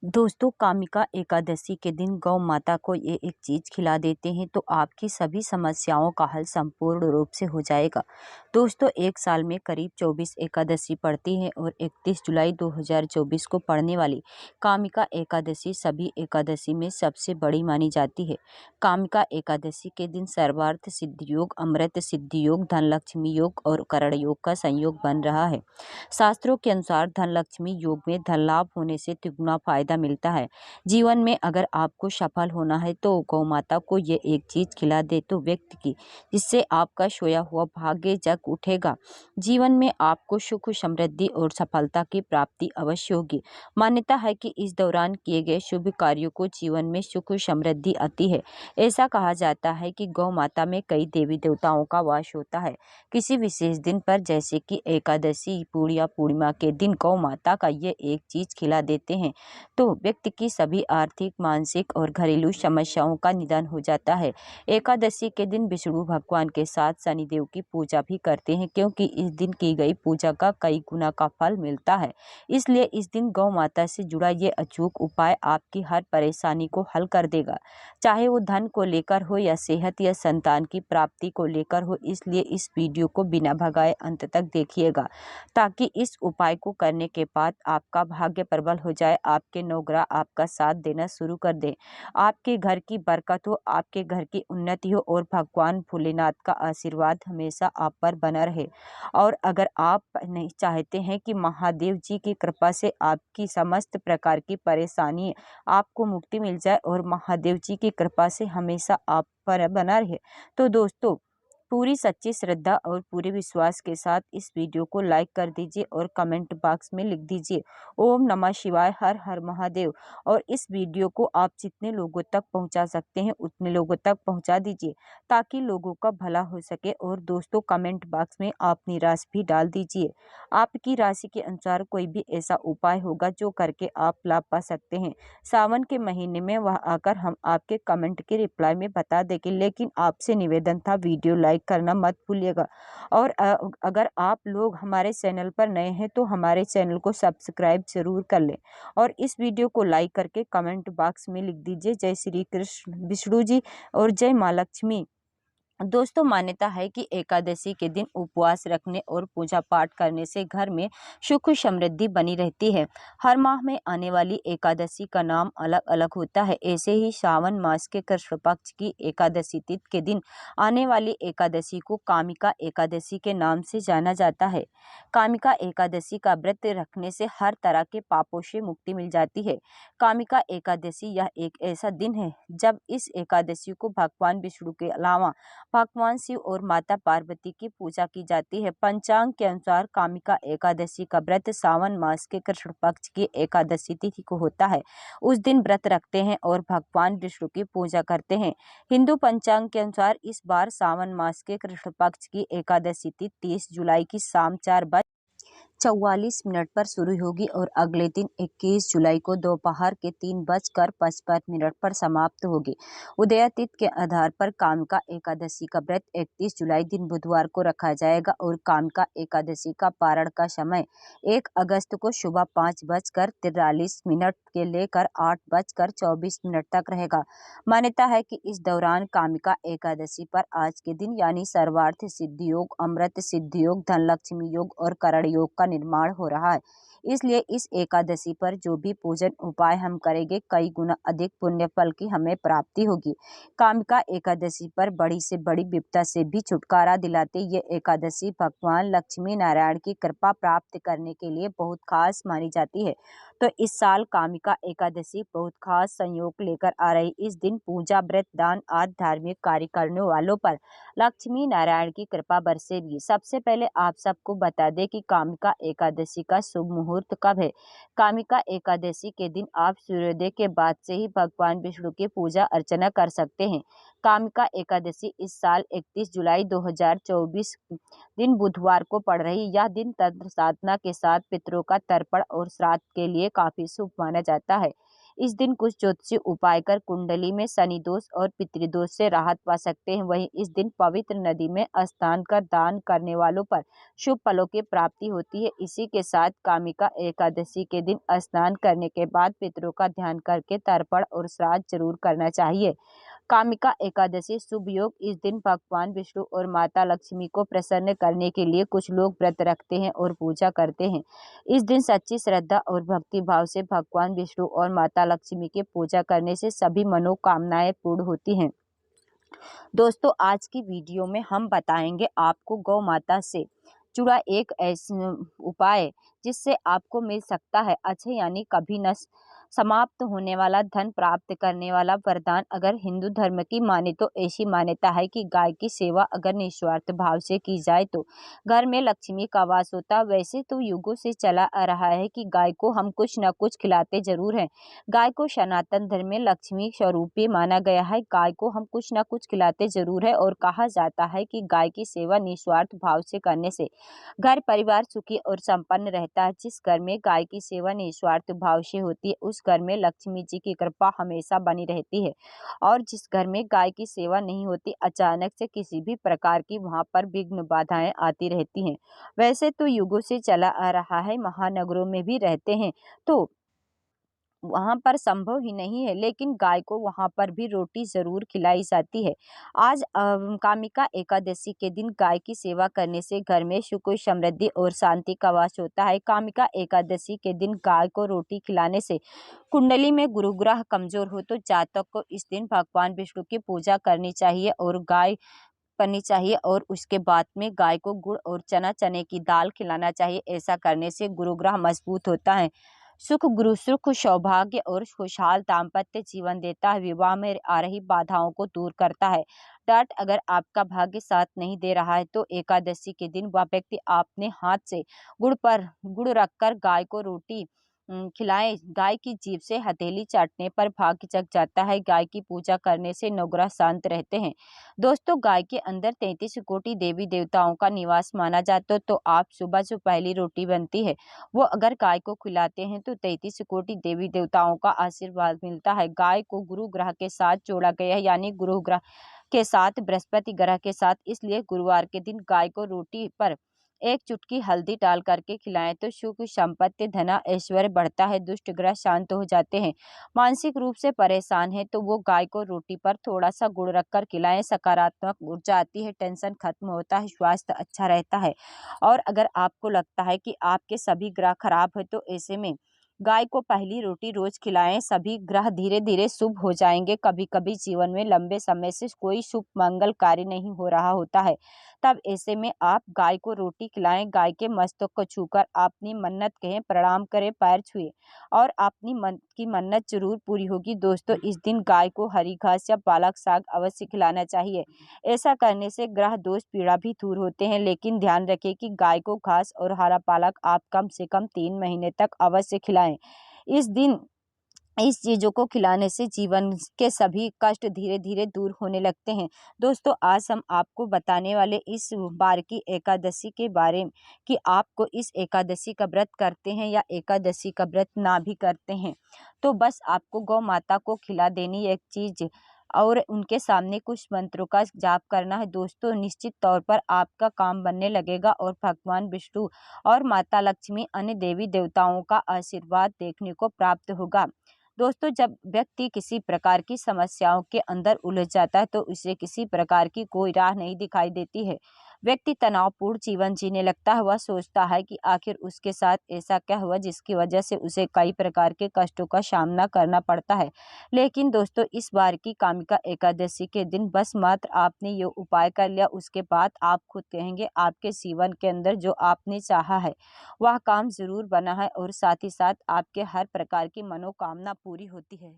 दोस्तों, कामिका एकादशी के दिन गौ माता को ये एक चीज खिला देते हैं तो आपकी सभी समस्याओं का हल संपूर्ण रूप से हो जाएगा। दोस्तों, एक साल में करीब 24 एकादशी पड़ती है और 31 जुलाई 2024 को पड़ने वाली कामिका एकादशी सभी एकादशी में सबसे बड़ी मानी जाती है। कामिका एकादशी के दिन सर्वार्थ सिद्धि योग, अमृत सिद्धि योग, धनलक्ष्मी योग और करण योग का संयोग बन रहा है। शास्त्रों के अनुसार धनलक्ष्मी योग में धन लाभ होने से तिगुना फायदा मिलता है। जीवन में अगर आपको सफल होना है तो गौ माता को ये एक चीज खिला दे तो व्यक्ति की, जिससे आपका सोया हुआ भाग्य जग उठेगा। जीवन में आपको सुख, समृद्धि और सफलता की प्राप्ति अवश्य होगी। मान्यता है कि इस दौरान किए गए शुभ कार्यों को जीवन में सुख समृद्धि आती है। ऐसा कहा जाता है कि गौ माता में कई देवी देवताओं का वास होता है। किसी विशेष दिन पर जैसे कि एकादशी, पूर्णिया पूर्णिमा के दिन गौ माता का ये एक चीज खिला देते हैं तो व्यक्ति की सभी आर्थिक, मानसिक और घरेलू समस्याओं का निदान हो जाता है। एकादशी के दिन विष्णु भगवान के साथ शनिदेव की पूजा भी करते हैं, क्योंकि इस दिन की गई पूजा का कई गुना का फल मिलता है। इसलिए इस दिन गौ माता से जुड़ा ये अचूक उपाय आपकी हर परेशानी को हल कर देगा, चाहे वो धन को लेकर हो या सेहत या संतान की प्राप्ति को लेकर हो। इसलिए इस वीडियो को बिना भगाए अंत तक देखिएगा, ताकि इस उपाय को करने के बाद आपका भाग्य प्रबल हो जाए, आपके नवग्रह आपका साथ देना शुरू कर दें, आपके घर की बरकत हो, आपके घर की उन्नति हो और भगवान भोलेनाथ का आशीर्वाद हमेशा आप पर बना रहे। और अगर आप नहीं चाहते हैं कि महादेव जी की कृपा से आपकी समस्त प्रकार की परेशानी आपको मुक्ति मिल जाए और महादेव जी की कृपा से हमेशा आप पर बना रहे, तो दोस्तों पूरी सच्ची श्रद्धा और पूरे विश्वास के साथ इस वीडियो को लाइक कर दीजिए और कमेंट बॉक्स में लिख दीजिए ओम नमः शिवाय, हर हर महादेव। और इस वीडियो को आप जितने लोगों तक पहुंचा सकते हैं उतने लोगों तक पहुंचा दीजिए, ताकि लोगों का भला हो सके। और दोस्तों, कमेंट बॉक्स में अपनी राशि भी डाल दीजिए। आपकी राशि के अनुसार कोई भी ऐसा उपाय होगा जो करके आप लाभ पा सकते हैं। सावन के महीने में वह आकर हम आपके कमेंट के रिप्लाई में बता देंगे, लेकिन आपसे निवेदन था वीडियो लाइक करना मत भूलिएगा। और अगर आप लोग हमारे चैनल पर नए हैं तो हमारे चैनल को सब्सक्राइब जरूर कर लें और इस वीडियो को लाइक करके कमेंट बॉक्स में लिख दीजिए जय श्री कृष्ण विष्णु जी और जय माँ लक्ष्मी। दोस्तों, मान्यता है कि एकादशी के दिन उपवास रखने और पूजा पाठ करने से घर में सुख समृद्धि बनी रहती है। हर माह में आने वाली एकादशी का नाम अलग अलग होता है। ऐसे ही श्रावण मास के कृष्ण पक्ष की एकादशी तिथि के दिन आने वाली एकादशी को कामिका एकादशी के नाम से जाना जाता है। कामिका एकादशी का व्रत रखने से हर तरह के पापों से मुक्ति मिल जाती है। कामिका एकादशी यह एक ऐसा दिन है जब इस एकादशी को भगवान विष्णु के अलावा भगवान शिव और माता पार्वती की पूजा की जाती है। पंचांग के अनुसार कामिका एकादशी का व्रत सावन मास के कृष्ण पक्ष की एकादशी तिथि को होता है। उस दिन व्रत रखते हैं और भगवान विष्णु की पूजा करते हैं। हिंदू पंचांग के अनुसार इस बार सावन मास के कृष्ण पक्ष की एकादशी तिथि 30 जुलाई की शाम 4:44 पर शुरू होगी और अगले दिन 21 जुलाई को दोपहर के 3:55 पर समाप्त होगी। उदय तिथि के आधार पर कामिका एकादशी का व्रत 31 जुलाई दिन बुधवार को रखा जाएगा और कामिका एकादशी का पारण का समय 1 अगस्त को सुबह 5:43 के लेकर 8:24 तक रहेगा। मान्यता है कि इस दौरान कामिका एकादशी पर आज के दिन यानी सर्वार्थ सिद्धि योग, अमृत सिद्धि योग, धनलक्ष्मी योग और करण योग का निर्माण हो रहा है। इसलिए इस एकादशी पर जो भी पूजन उपाय हम करेंगे कई गुना अधिक पुण्य फल की हमें प्राप्ति होगी। कामिका एकादशी पर बड़ी से बड़ी विपदा से भी छुटकारा दिलाते ये एकादशी भगवान लक्ष्मी नारायण की कृपा प्राप्त करने के लिए बहुत खास मानी जाती है। तो इस साल कामिका एकादशी बहुत खास संयोग लेकर आ रही। इस दिन पूजा, व्रत, दान आदि धार्मिक कार्य करने वालों पर लक्ष्मी नारायण की कृपा बरसेगी। सबसे पहले आप सबको बता दें कि कामिका एकादशी का शुभ मुहूर्त कब है। कामिका एकादशी के दिन आप सूर्योदय के बाद से ही भगवान विष्णु की पूजा अर्चना कर सकते हैं। कामिका एकादशी इस साल 31 जुलाई 2024 दिन बुधवार को पड़ रही। यह दिन तंत्र साधना के साथ पितरों का तर्पण और श्राद्ध के लिए काफी शुभ माना जाता है। इस दिन कुछ ज्योतिषीय उपाय कर कुंडली में शनि दोष और पितृदोष से राहत पा सकते हैं। वहीं इस दिन पवित्र नदी में स्नान कर दान करने वालों पर शुभ फलों की प्राप्ति होती है। इसी के साथ कामिका एकादशी के दिन स्नान करने के बाद पितरों का ध्यान करके तर्पण और श्राद्ध जरूर करना चाहिए। कामिका एकादशी शुभ योग। इस दिन भगवान विष्णु और माता लक्ष्मी को प्रसन्न करने के लिए कुछ लोग व्रत रखते हैं और पूजा करते हैं। इस दिन सच्ची श्रद्धा और भक्ति भाव से भगवान विष्णु और माता लक्ष्मी की पूजा करने से सभी मनोकामनाएं पूर्ण होती हैं। दोस्तों, आज की वीडियो में हम बताएंगे आपको गौ माता से जुड़ा एक ऐसा उपाय जिससे आपको मिल सकता है अच्छे यानी कभी न समाप्त होने वाला धन प्राप्त करने वाला वरदान। अगर हिंदू धर्म की माने तो ऐसी मान्यता है कि गाय की सेवा अगर निस्वार्थ भाव से की जाए तो घर में लक्ष्मी का वास होता। वैसे तो युगों से चला आ रहा है कि गाय को हम कुछ न कुछ खिलाते जरूर हैं। गाय को सनातन धर्म में लक्ष्मी स्वरूपी माना गया है। गाय को हम कुछ न कुछ खिलाते जरूर है और कहा जाता है कि गाय की सेवा निस्वार्थ भाव से करने से घर परिवार सुखी और संपन्न रहता है। जिस घर में गाय की सेवा निस्वार्थ भाव से होती है उस घर में लक्ष्मी जी की कृपा हमेशा बनी रहती है। और जिस घर में गाय की सेवा नहीं होती अचानक से किसी भी प्रकार की वहां पर विघ्न बाधाएं आती रहती हैं। वैसे तो युगों से चला आ रहा है, महानगरों में भी रहते हैं तो वहां पर संभव ही नहीं है, लेकिन गाय को वहां पर भी रोटी जरूर खिलाई जाती है। आज कामिका एकादशी के दिन गाय की सेवा करने से घर में सुख समृद्धि और शांति का वास होता है। कामिका एकादशी के दिन गाय को रोटी खिलाने से कुंडली में गुरु ग्रह कमजोर हो तो जातक को इस दिन भगवान विष्णु की पूजा करनी चाहिए और गाय करनी चाहिए और उसके बाद में गाय को गुड़ और चने की दाल खिलाना चाहिए। ऐसा करने से गुरु ग्रह मजबूत होता है। सुख गुरु सुख सौभाग्य और खुशहाल दाम्पत्य जीवन देता है। विवाह में आ रही बाधाओं को दूर करता है। डांट अगर आपका भाग्य साथ नहीं दे रहा है तो एकादशी के दिन वह व्यक्ति अपने हाथ से गुड़ रखकर गाय को रोटी खिलाएं। गाय की जीभ से हथेली चाटने पर भाग्य जग जाता है। गाय की पूजा करने से नवग्रह शांत रहते हैं। दोस्तों, गाय के अंदर 33 कोटि देवी देवताओं का निवास माना जाता है तो आप सुबह जो पहली रोटी बनती है वो अगर गाय को खिलाते हैं तो 33 कोटि देवी देवताओं का आशीर्वाद मिलता है। गाय को गुरु ग्रह के साथ जोड़ा गया है, यानी गुरु ग्रह के साथ बृहस्पति ग्रह के साथ, इसलिए गुरुवार के दिन गाय को रोटी पर एक चुटकी हल्दी डाल करके खिलाएं तो सुख संपत्ति धना ऐश्वर्य बढ़ता है, दुष्ट ग्रह शांत हो जाते हैं। मानसिक रूप से परेशान है तो वो गाय को रोटी पर थोड़ा सा गुड़ रखकर खिलाएं, सकारात्मक ऊर्जा आती है, टेंशन खत्म होता है, स्वास्थ्य अच्छा रहता है। और अगर आपको लगता है कि आपके सभी ग्रह खराब है तो ऐसे में गाय को पहली रोटी रोज खिलाएं, सभी ग्रह धीरे धीरे शुभ हो जाएंगे। कभी कभी जीवन में लंबे समय से कोई शुभ मंगल कार्य नहीं हो रहा होता है, तब ऐसे में आप गाय को रोटी खिलाएं। गाय के मस्तक को छूकर अपनी मन्नत कहें, प्रणाम करें, पैर छुए और अपनी मन की मन्नत जरूर पूरी होगी। दोस्तों, इस दिन गाय को हरी घास या पालक साग अवश्य खिलाना चाहिए। ऐसा करने से ग्रह दोष पीड़ा भी दूर होते हैं, लेकिन ध्यान रखें कि गाय को घास और हरा पालक आप कम से कम 3 महीने तक अवश्य खिलाएं। इस दिन इस चीजों को खिलाने से जीवन के सभी कष्ट धीरे धीरे दूर होने लगते हैं। दोस्तों, आज हम आपको बताने वाले इस बार की एकादशी के बारे में कि आपको इस एकादशी का व्रत करते हैं या एकादशी का व्रत ना भी करते हैं तो बस आपको गौ माता को खिला देनी एक चीज और उनके सामने कुछ मंत्रों का जाप करना है। दोस्तों, निश्चित तौर पर आपका काम बनने लगेगा और भगवान विष्णु और माता लक्ष्मी अन्य देवी देवताओं का आशीर्वाद देखने को प्राप्त होगा। दोस्तों, जब व्यक्ति किसी प्रकार की समस्याओं के अंदर उलझ जाता है तो उसे किसी प्रकार की कोई राह नहीं दिखाई देती है। व्यक्ति तनावपूर्ण जीवन जीने लगता है। वह सोचता है कि आखिर उसके साथ ऐसा क्या हुआ जिसकी वजह से उसे कई प्रकार के कष्टों का सामना करना पड़ता है। लेकिन दोस्तों, इस बार की कामिका एकादशी के दिन बस मात्र आपने ये उपाय कर लिया, उसके बाद आप खुद कहेंगे आपके जीवन के अंदर जो आपने चाहा है वह काम जरूर बना है और साथ ही साथ आपके हर प्रकार की मनोकामना पूरी होती है।